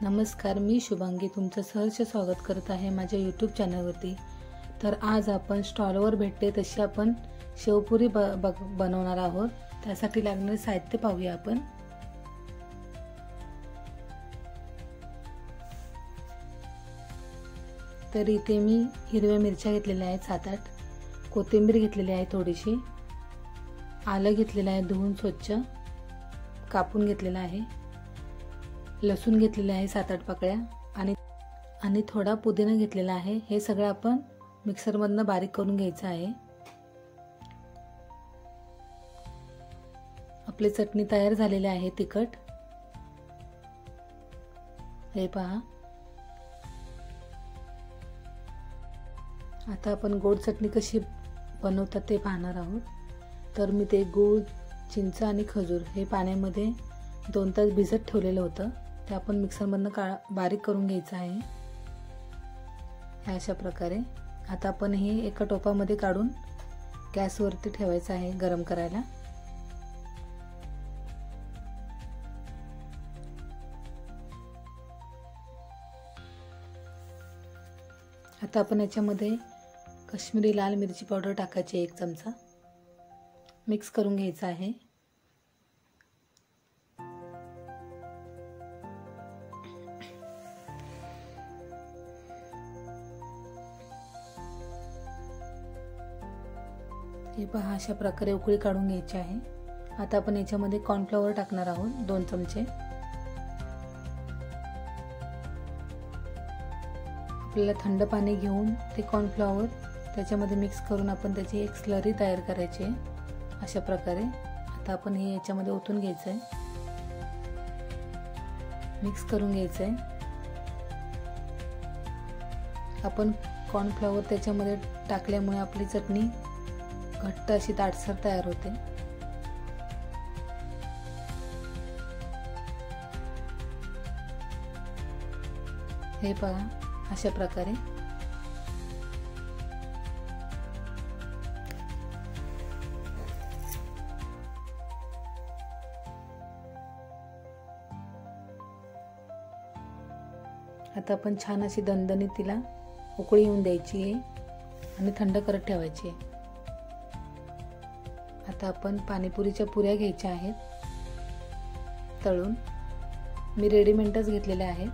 नमस्कार, मी शुभांगी तुमचं सहर्ष स्वागत करत आहे माझ्या यूट्यूब चॅनलवरती। तर आज आपण स्टॉलवर भेटते तशी आपण शेवपुरी बनवणार आहोत। त्यासाठी लागणारे साहित्य पाहूया आपण। तर इथे मी हिरव्या मिरच्या घेतलेल्या आहेत 7-8, कोथिंबीर घेतलेली आहे थोडीशी, आलं घेतलेलं आहे धुवून स्वच्छ कापून घेतलेलं आहे, लसूण घेतलेला आहे 7-8 पाकळ्या आणि थोडा पुदिना घेतलेला आहे। हे सगळं आपण मिक्सर मधनं बारीक करून घ्यायचं आहे। आपली चटणी तयार झालेली आहे तिखट, हे पहा। आता आपण गोड चटणी कशी बनवतात ते पाहणार आहोत। तर मी ते गूळ, चिंच आणि खजूर हे पाण्यामध्ये 2 तास भिजत ठेवलेलं होतं। ते आपण मिक्सर मधनं बारीक करून घ्यायचं आहे अशा प्रकारे। आता आपण हे एका टोपामध्ये काढून गॅसवरती ठेवायचं आहे गरम करायला। आता आपण याच्यामध्ये काश्मीरी लाल मिरची पावडर टाकायची 1 चमचा, मिक्स करून घ्यायचं आहे। हे पहा अशा प्रकारे उकळी काढून घ्यायची आहे। आता आपण याच्यामध्ये कॉर्नफ्लॉवर टाकणार आहोत 2 चमचे। आपल्याला थंड पाणी घेऊन ते कॉर्नफ्लॉवर त्याच्यामध्ये मिक्स करून आपण त्याची एक स्लरी तयार करायची आहे अशा प्रकारे। आता आपण हे याच्यामध्ये ओतून घ्यायचं आहे, मिक्स करून घ्यायचं आहे। आपण कॉर्नफ्लॉवर त्याच्यामध्ये टाकल्यामुळे आपली चटणी घट्ट अशी दाटसर तयार होते। हे पहा अशा प्रकारे। आता आपण छान अशी दणदणीत तिला उकळी येऊन द्यायची आहे आणि थंड करत ठेवायची आहे। आता आपण पाणीपुरीच्या पुऱ्या घ्यायच्या आहेत तळून। मी रेडीमेडच घेतलेल्या आहेत।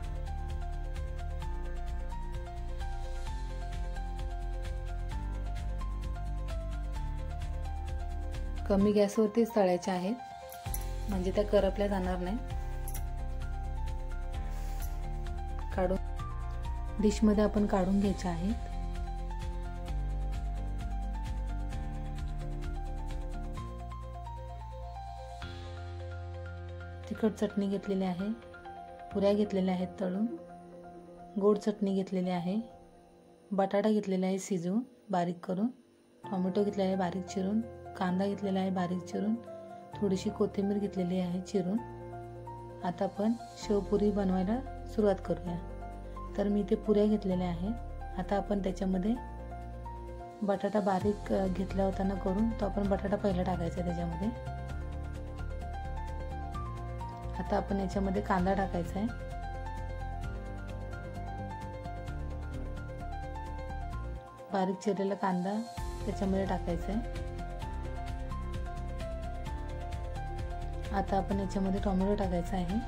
कमी गॅसवरतीच तळायच्या आहेत म्हणजे त्या करपल्या जाणार नाही। काढून डिश मध्ये आपण काढून घ्यायच्या आहेत। तिखट चटणी घेतलेली आहे, पुऱ्या घेतलेल्या आहेत तळून, गोड चटणी घेतलेली आहे, बटाटा घेतलेला आहे शिजवून बारीक करून, टोमॅटो घेतलेला आहे बारीक चिरून, कांदा घेतलेला आहे बारीक चिरून, थोडीशी कोथिंबीर घेतलेली आहे चिरून। आता आपण शेवपुरी बनवायला सुरुवात करूया। तर मी ते पुऱ्या घेतलेल्या आहेत। आता आपण त्याच्यामध्ये बटाटा बारीक घेतला होता ना करून, तो आपण बटाटा पहिला टाकायचा त्याच्यामध्ये। आता आपण याच्यामध्ये कांदा टाकायचा आहे, बारीक चिरलेला कांदा त्याच्यामध्ये टाकायचा आहे। आता आपण याच्यामध्ये टोमॅटो टाकायचा आहे,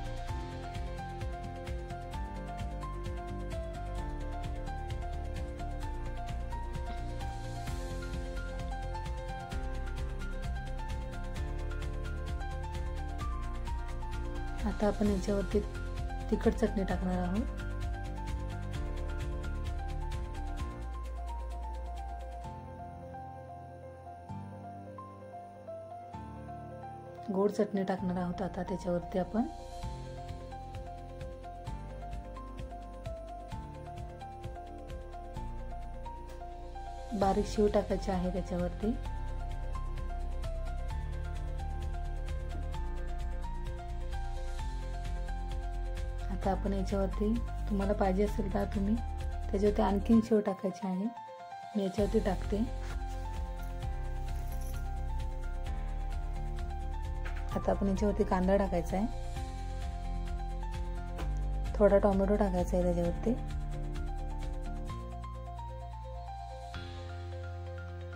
आता आपण याच्यावरती तिखट चटणी टाकणार आहोत। गोड चटणी टाकणार आहोत आता त्याच्यावरती आपण। बारीक शेव टाकायची आहे त्याच्यावरती। आता आपण याच्यावरती तुम्हाला पाहिजे असेल तर तुम्ही त्याच्यावरती आणखीन शेव टाकायची आहे। मी याच्यावरती टाकते। आता आपण याच्यावरती कांदा टाकायचा आहे, थोडा टोमॅटो टाकायचा आहे त्याच्यावरती।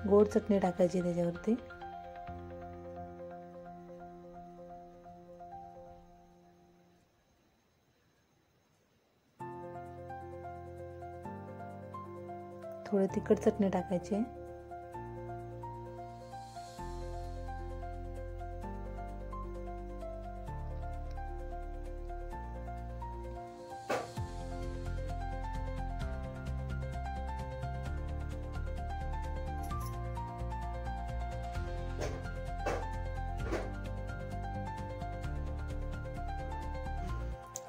गोड चटणी टाकायची त्याच्यावरती। थोडी तिखट चटणी टाकायची आहे।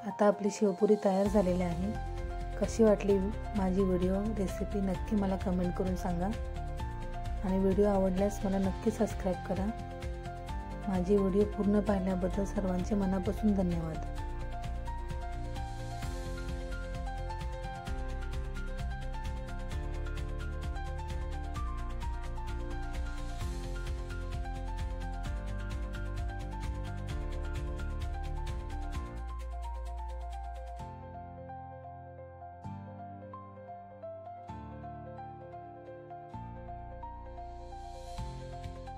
आता आपली शेवपुरी तयार झालेली आहे। कशी वाटली माझी व्हिडिओ रेसिपी नक्की मला कमेंट करून सांगा आणि व्हिडिओ आवडल्यास मला नक्की सबस्क्राईब करा। माझी व्हिडिओ पूर्ण पाहिल्याबद्दल सर्वांचे मनापासून धन्यवाद।